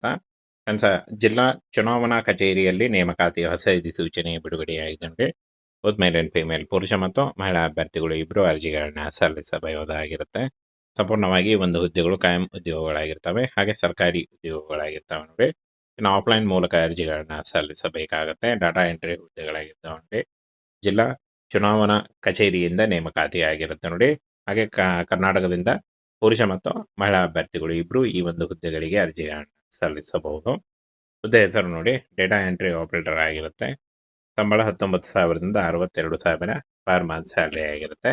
ಸ್ವಾಗತ. ಕನ್ಸ ಜಿಲ್ಲಾ ಚುನಾವಣಾ ಕಚೇರಿಯಲ್ಲಿ ನೇಮಕಾತಿಯ ಹೊಸ ಅಧಿಸೂಚನೆ ಬಿಡುಗಡೆಯಾಗಿದೆ ನೋಡಿ. ಬೋತ್ ಮೇಲ್ ಅಂಡ್ ಫೀಮೇಲ್ ಪುರುಷ ಮತ್ತು ಮಹಿಳಾ ಅಭ್ಯರ್ಥಿಗಳು ಇಬ್ಬರು ಅರ್ಜಿಗಳನ್ನ ಸಲ್ಲಿಸಬಹುದಾಗಿರುತ್ತೆ. ಸಂಪೂರ್ಣವಾಗಿ ಒಂದು ಹುದ್ದೆಗಳು ಕಾಯಂ ಉದ್ಯೋಗಗಳಾಗಿರ್ತವೆ, ಹಾಗೆ ಸರ್ಕಾರಿ ಉದ್ಯೋಗಗಳಾಗಿರ್ತವೆ ನೋಡಿ. ಇನ್ನು ಆಫ್ಲೈನ್ ಮೂಲಕ ಅರ್ಜಿಗಳನ್ನ ಸಲ್ಲಿಸಬೇಕಾಗತ್ತೆ. ಡಾಟಾ ಎಂಟ್ರಿ ಹುದ್ದೆಗಳಾಗಿರ್ತವೆ ನೋಡಿ. ಜಿಲ್ಲಾ ಚುನಾವಣಾ ಕಚೇರಿಯಿಂದ ನೇಮಕಾತಿ ಆಗಿರುತ್ತೆ ನೋಡಿ. ಹಾಗೆ ಕರ್ನಾಟಕದಿಂದ ಪುರುಷ ಮತ್ತು ಮಹಿಳಾ ಅಭ್ಯರ್ಥಿಗಳು ಇಬ್ಬರು ಈ ಒಂದು ಹುದ್ದೆಗಳಿಗೆ ಅರ್ಜಿಗಳನ್ನು ಸಲ್ಲಿಸಬಹುದು. ಹುದ್ದೆ ಹೆಸರು ನೋಡಿ, ಡೇಟಾ ಎಂಟ್ರಿ ಆಪರೇಟರ್ ಆಗಿರುತ್ತೆ. ಸಂಬಳ 19,000ದಿಂದ 62,000 ಪರ್ ಮಂತ್ ಸ್ಯಾಲರಿ ಆಗಿರುತ್ತೆ.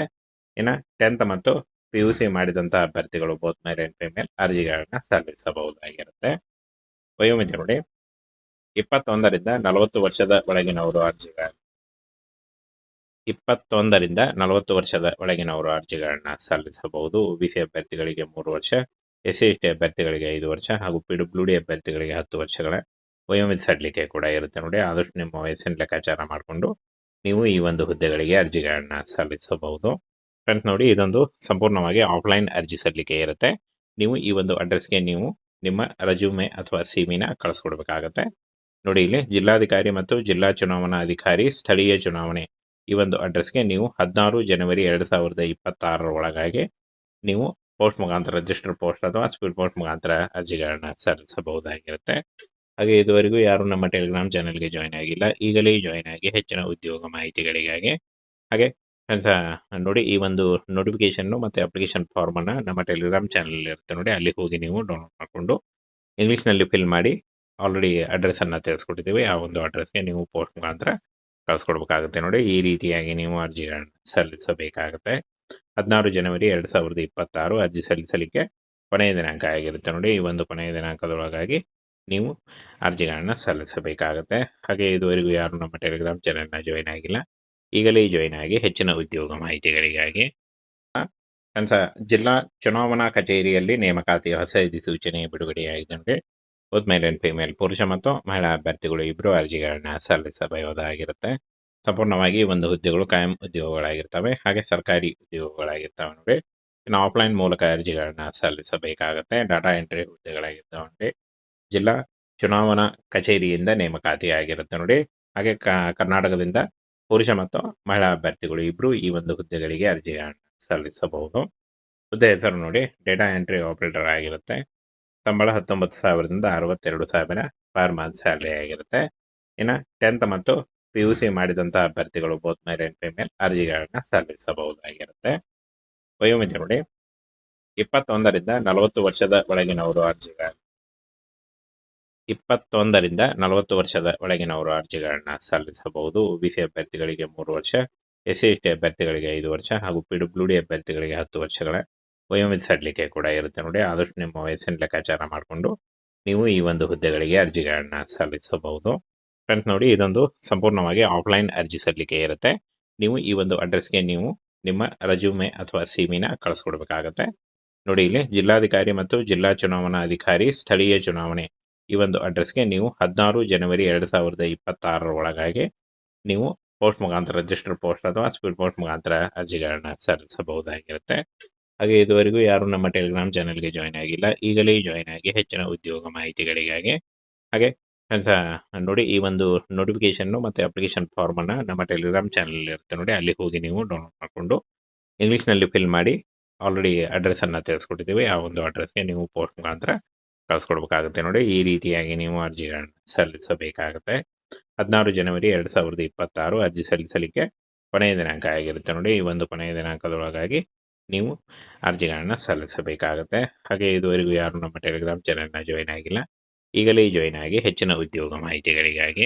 ಇನ್ನು 10th ಮತ್ತು PUC ಮಾಡಿದಂಥ ಅಭ್ಯರ್ಥಿಗಳು ಬೋತ್ ಮೇಲ್ ಅಂಡ್ ಫಿಮೇಲ್ ಅರ್ಜಿಗಳನ್ನ ಸಲ್ಲಿಸಬಹುದಾಗಿರುತ್ತೆ. ವಯೋಮಿತಿ ನೋಡಿ, 21ರಿಂದ 40 ವರ್ಷದ ಒಳಗಿನವರು ಅರ್ಜಿಗಳನ್ನ ಸಲ್ಲಿಸಬಹುದು. OBC ಅಭ್ಯರ್ಥಿಗಳಿಗೆ 3 ವರ್ಷ, SC/ST ಅಭ್ಯರ್ಥಿಗಳಿಗೆ 5 ವರ್ಷ ಹಾಗೂ PWD ಅಭ್ಯರ್ಥಿಗಳಿಗೆ 10 ವರ್ಷಗಳ ವಯೋಮಿತಿ ಸಡಿಲಿಕೆ ಕೂಡ ಇರುತ್ತೆ ನೋಡಿ. ಆದಷ್ಟು ನಿಮ್ಮ ವಯಸ್ಸಿನ ಲೆಕ್ಕಾಚಾರ ಮಾಡಿಕೊಂಡು ನೀವು ಈ ಒಂದು ಹುದ್ದೆಗಳಿಗೆ ಅರ್ಜಿಗಳನ್ನ ಸಲ್ಲಿಸಬಹುದು. ಫ್ರೆಂಡ್ಸ್ ನೋಡಿ, ಇದೊಂದು ಸಂಪೂರ್ಣವಾಗಿ ಆಫ್ಲೈನ್ ಅರ್ಜಿ ಸಲ್ಲಿಕೆ ಇರುತ್ತೆ. ನೀವು ಈ ಒಂದು ಅಡ್ರೆಸ್ಗೆ ನೀವು ನಿಮ್ಮ ರೆಸ್ಯೂಮೆ ಅಥವಾ CV-ನ ಕಳಿಸ್ಕೊಡ್ಬೇಕಾಗತ್ತೆ ನೋಡಿ. ಇಲ್ಲಿ ಜಿಲ್ಲಾಧಿಕಾರಿ ಮತ್ತು ಜಿಲ್ಲಾ ಚುನಾವಣಾ ಅಧಿಕಾರಿ ಸ್ಥಳೀಯ ಚುನಾವಣೆ ಈ ಒಂದು ಅಡ್ರೆಸ್ಗೆ ನೀವು 16 ಜನವರಿ 2026 ಒಳಗಾಗಿ ನೀವು ಪೋಸ್ಟ್ ಮುಖಾಂತರ, ರಿಜಿಸ್ಟರ್ ಪೋಸ್ಟ್ ಅಥವಾ ಸ್ಪೀಡ್ ಪೋಸ್ಟ್ ಮುಖಾಂತರ ಅರ್ಜಿಗಳನ್ನ ಸಲ್ಲಿಸಬಹುದಾಗಿರುತ್ತೆ. ಹಾಗೆ ಇದುವರೆಗೂ ಯಾರು ನಮ್ಮ ಟೆಲಿಗ್ರಾಮ್ ಚಾನೆಲ್ಗೆ ಜಾಯ್ನ್ ಆಗಿಲ್ಲ, ಈಗಲೇ ಜಾಯ್ನ್ ಆಗಿ ಹೆಚ್ಚಿನ ಉದ್ಯೋಗ ಮಾಹಿತಿಗಳಿಗಾಗಿ. ಹಾಗೆ ನೋಡಿ, ಈ ಒಂದು ನೋಟಿಫಿಕೇಶನ್ನು ಮತ್ತು ಅಪ್ಲಿಕೇಶನ್ ಫಾರ್ಮನ್ನು ನಮ್ಮ ಟೆಲಿಗ್ರಾಮ್ ಚಾನಲ್ ಇರುತ್ತೆ ನೋಡಿ, ಅಲ್ಲಿ ಹೋಗಿ ನೀವು ಡೌನ್ಲೋಡ್ ಮಾಡಿಕೊಂಡು ಇಂಗ್ಲೀಷ್ನಲ್ಲಿ ಫಿಲ್ ಮಾಡಿ ಆಲ್ರೆಡಿ ಅಡ್ರೆಸ್ಸನ್ನು ತಿಳಿಸ್ಕೊಟ್ಟಿದ್ದೀವಿ. ಆ ಒಂದು ಅಡ್ರೆಸ್ಗೆ ನೀವು ಪೋಸ್ಟ್ ಮುಖಾಂತರ ಕಳಿಸ್ಕೊಡ್ಬೇಕಾಗುತ್ತೆ ನೋಡಿ. ಈ ರೀತಿಯಾಗಿ ನೀವು ಅರ್ಜಿಗಳನ್ನ ಸಲ್ಲಿಸಬೇಕಾಗುತ್ತೆ. 16 ಜನವರಿ 2026 ಅರ್ಜಿ ಸಲ್ಲಿಸಲಿಕ್ಕೆ ಕೊನೆಯ ದಿನಾಂಕ ಆಗಿರುತ್ತೆ ನೋಡಿ. ಈ ಒಂದು ಕೊನೆಯ ದಿನಾಂಕದೊಳಗಾಗಿ ನೀವು ಅರ್ಜಿಗಳನ್ನ ಸಲ್ಲಿಸಬೇಕಾಗುತ್ತೆ. ಹಾಗೆ ಇದುವರೆಗೂ ಯಾರು ನಮ್ಮ ಟೆಲಿಗ್ರಾಮ್ ಚಾನೆಲ್ನ ಜಾಯ್ನ್ ಆಗಿಲ್ಲ, ಈಗಲೇ ಜಾಯ್ನ್ ಆಗಿ ಹೆಚ್ಚಿನ ಉದ್ಯೋಗ ಮಾಹಿತಿಗಳಿಗಾಗಿ. ಜಿಲ್ಲಾ ಚುನಾವಣಾ ಕಚೇರಿಯಲ್ಲಿ ನೇಮಕಾತಿಯ ಹೊಸ ಅಧಿಸೂಚನೆ ಬಿಡುಗಡೆಯಾಗಿದೆ ನೋಡಿ. ಬೋತ್ ಮೇಲ್ ಅಂಡ್ ಫಿಮೇಲ್ ಪುರುಷ ಮತ್ತು ಮಹಿಳಾ ಅಭ್ಯರ್ಥಿಗಳು ಇಬ್ಬರು ಅರ್ಜಿಗಳನ್ನ ಸಲ್ಲಿಸಬಹುದಾಗಿರುತ್ತೆ. ಸಂಪೂರ್ಣವಾಗಿ ಒಂದು ಹುದ್ದೆಗಳು ಕಾಯಂ ಉದ್ಯೋಗಗಳಾಗಿರ್ತವೆ, ಹಾಗೆ ಸರ್ಕಾರಿ ಉದ್ಯೋಗಗಳಾಗಿರ್ತವೆ ನೋಡಿ. ಇನ್ನು ಆಫ್ಲೈನ್ ಮೂಲಕ ಅರ್ಜಿಗಳನ್ನ ಸಲ್ಲಿಸಬೇಕಾಗತ್ತೆ. ಡಾಟಾ ಎಂಟ್ರಿ ಹುದ್ದೆಗಳಾಗಿರ್ತವೆ ನೋಡಿ. ಜಿಲ್ಲಾ ಚುನಾವಣಾ ಕಚೇರಿಯಿಂದ ನೇಮಕಾತಿ ಆಗಿರುತ್ತೆ ನೋಡಿ. ಹಾಗೆ ಕರ್ನಾಟಕದಿಂದ ಪುರುಷ ಮತ್ತು ಮಹಿಳಾ ಅಭ್ಯರ್ಥಿಗಳು ಇಬ್ಬರು ಈ ಒಂದು ಹುದ್ದೆಗಳಿಗೆ ಅರ್ಜಿಗಳನ್ನ ಸಲ್ಲಿಸಬಹುದು. ಹುದ್ದೆ ಹೆಸರು ನೋಡಿ, ಡೇಟಾ ಎಂಟ್ರಿ ಆಪರೇಟರ್ ಆಗಿರುತ್ತೆ. ಸಂಬಳ 19,000ದಿಂದ 62,000 ಪರ್ ಮಂತ್ ಸ್ಯಾಲರಿ ಆಗಿರುತ್ತೆ. ಇನ್ನು 10th ಮತ್ತು PUC ಮಾಡಿದಂಥ ಅಭ್ಯರ್ಥಿಗಳು ಬೋತ್ ಮೇಲ್ ಅಂಡ್ ಫಿಮೇಲ್ ಅರ್ಜಿಗಳನ್ನ ಸಲ್ಲಿಸಬಹುದಾಗಿರುತ್ತೆ. ವಯೋಮಿತಿ ನೋಡಿ, 21ರಿಂದ 40 ವರ್ಷದ ಒಳಗಿನವರು ಅರ್ಜಿಗಳನ್ನ ಸಲ್ಲಿಸಬಹುದು. OBC ಅಭ್ಯರ್ಥಿಗಳಿಗೆ 3 ವರ್ಷ, SC/ST ಅಭ್ಯರ್ಥಿಗಳಿಗೆ 5 ವರ್ಷ ಹಾಗೂ PWD ಅಭ್ಯರ್ಥಿಗಳಿಗೆ 10 ವರ್ಷಗಳ ವಯೋಮಿತಿ ಸಡಿಲಿಕೆ ಕೂಡ ಇರುತ್ತೆ ನೋಡಿ. ಆದಷ್ಟು ನಿಮ್ಮ ವಯಸ್ಸಿನ ಲೆಕ್ಕಾಚಾರ ಮಾಡಿಕೊಂಡು ನೀವು ಈ ಒಂದು ಹುದ್ದೆಗಳಿಗೆ ಅರ್ಜಿಗಳನ್ನ ಸಲ್ಲಿಸಬಹುದು. ಫ್ರೆಂಡ್ಸ್ ನೋಡಿ, ಇದೊಂದು ಸಂಪೂರ್ಣವಾಗಿ ಆಫ್ಲೈನ್ ಅರ್ಜಿ ಸಲ್ಲಿಕೆ ಇರುತ್ತೆ. ನೀವು ಈ ಒಂದು ಅಡ್ರೆಸ್ಗೆ ನೀವು ನಿಮ್ಮ ರೆಸ್ಯೂಮೆ ಅಥವಾ CV-ನ ಕಳಿಸ್ಕೊಡ್ಬೇಕಾಗತ್ತೆ ನೋಡಿ. ಇಲ್ಲಿ ಜಿಲ್ಲಾಧಿಕಾರಿ ಮತ್ತು ಜಿಲ್ಲಾ ಚುನಾವಣಾ ಅಧಿಕಾರಿ ಸ್ಥಳೀಯ ಚುನಾವಣೆ ಈ ಒಂದು ಅಡ್ರೆಸ್ಗೆ ನೀವು 16 ಜನವರಿ 2026 ಒಳಗಾಗಿ ನೀವು ಪೋಸ್ಟ್ ಮುಖಾಂತರ, ರಿಜಿಸ್ಟರ್ ಪೋಸ್ಟ್ ಅಥವಾ ಸ್ಪೀಡ್ ಪೋಸ್ಟ್ ಮುಖಾಂತರ ಅರ್ಜಿಗಳನ್ನ ಸಲ್ಲಿಸಬಹುದಾಗಿರುತ್ತೆ. ಹಾಗೆ ಇದುವರೆಗೂ ಯಾರು ನಮ್ಮ ಟೆಲಿಗ್ರಾಮ್ ಚಾನೆಲ್ಗೆ ಜಾಯ್ನ್ ಆಗಿಲ್ಲ, ಈಗಲೇ ಜಾಯ್ನ್ ಆಗಿ ಹೆಚ್ಚಿನ ಉದ್ಯೋಗ ಮಾಹಿತಿಗಳಿಗಾಗಿ. ಹಾಗೆ ನೋಡಿ, ಈ ಒಂದು ನೋಟಿಫಿಕೇಶನ್ನು ಮತ್ತು ಅಪ್ಲಿಕೇಶನ್ ಫಾರ್ಮನ್ನು ನಮ್ಮ ಟೆಲಿಗ್ರಾಮ್ ಚಾನಲ್ ಇರುತ್ತೆ ನೋಡಿ, ಅಲ್ಲಿ ಹೋಗಿ ನೀವು ಡೌನ್ಲೋಡ್ ಮಾಡಿಕೊಂಡು ಇಂಗ್ಲೀಷ್ನಲ್ಲಿ ಫಿಲ್ ಮಾಡಿ ಆಲ್ರೆಡಿ ಅಡ್ರೆಸ್ಸನ್ನು ತಿಳಿಸ್ಕೊಟ್ಟಿದ್ದೀವಿ. ಆ ಒಂದು ಅಡ್ರೆಸ್ಗೆ ನೀವು ಪೋಸ್ಟ್ ಮುಖಾಂತರ ಕಳಿಸ್ಕೊಡ್ಬೇಕಾಗುತ್ತೆ ನೋಡಿ. ಈ ರೀತಿಯಾಗಿ ನೀವು ಅರ್ಜಿಗಳನ್ನ ಸಲ್ಲಿಸಬೇಕಾಗುತ್ತೆ. 16 ಜನವರಿ 2026 ಅರ್ಜಿ ಸಲ್ಲಿಸಲಿಕ್ಕೆ ಕೊನೆಯ ದಿನಾಂಕ ಆಗಿರುತ್ತೆ ನೋಡಿ. ಈ ಒಂದು ಕೊನೆಯ ದಿನಾಂಕದೊಳಗಾಗಿ ನೀವು ಅರ್ಜಿಗಳನ್ನ ಸಲ್ಲಿಸಬೇಕಾಗುತ್ತೆ. ಹಾಗೆ ಇದುವರೆಗೂ ಯಾರು ನಮ್ಮ ಟೆಲಿಗ್ರಾಮ್ ಚಾನೆಲ್ನ ಜಾಯ್ನ್ ಆಗಿಲ್ಲ, ಈಗಲೇ ಜಾಯ್ನ್ ಆಗಿ ಹೆಚ್ಚಿನ ಉದ್ಯೋಗ ಮಾಹಿತಿಗಳಿಗಾಗಿ.